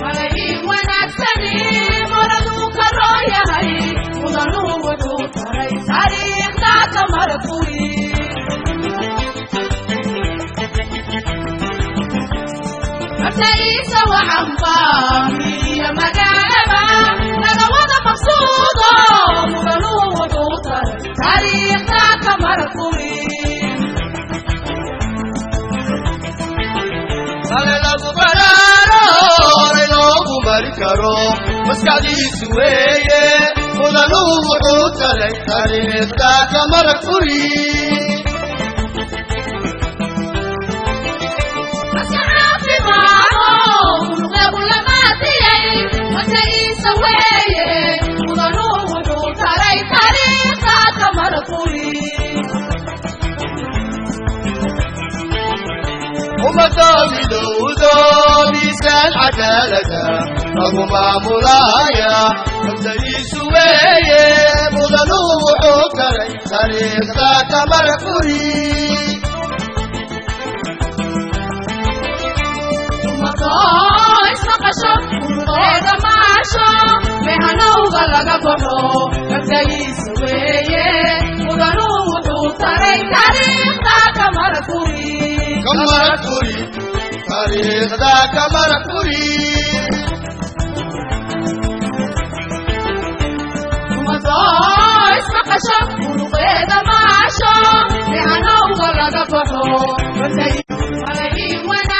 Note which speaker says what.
Speaker 1: malayin wanaagsani maraduu ka rooyahay mudanuu wuxuu taray taariikhda kamar furi mabda'iisa waxaan baamiya magaalaba laga wada maqsuudo mudanuu wuxuu taray taariikhda kamar furi
Speaker 2: lagu baraaro inoogu mari karo maskaxdiisu weeye mudanuu wuxuu taray taariikhda kamar furi ومدامدودو ميزان عدالة رغم مولايا مبدئي سوية مدنو وحوكري تاريخ ذاك مرفوري
Speaker 1: مطايس مقشو ومضيغ معشو مهنوغ لغبرو مبدئي سوية مدنو وحوكري تاريخ ذاك مرفوري
Speaker 2: كمركوري تاريخ ذاك مركوري
Speaker 1: ومضايس مقشو ونقيد معشو لعنو غلق بحو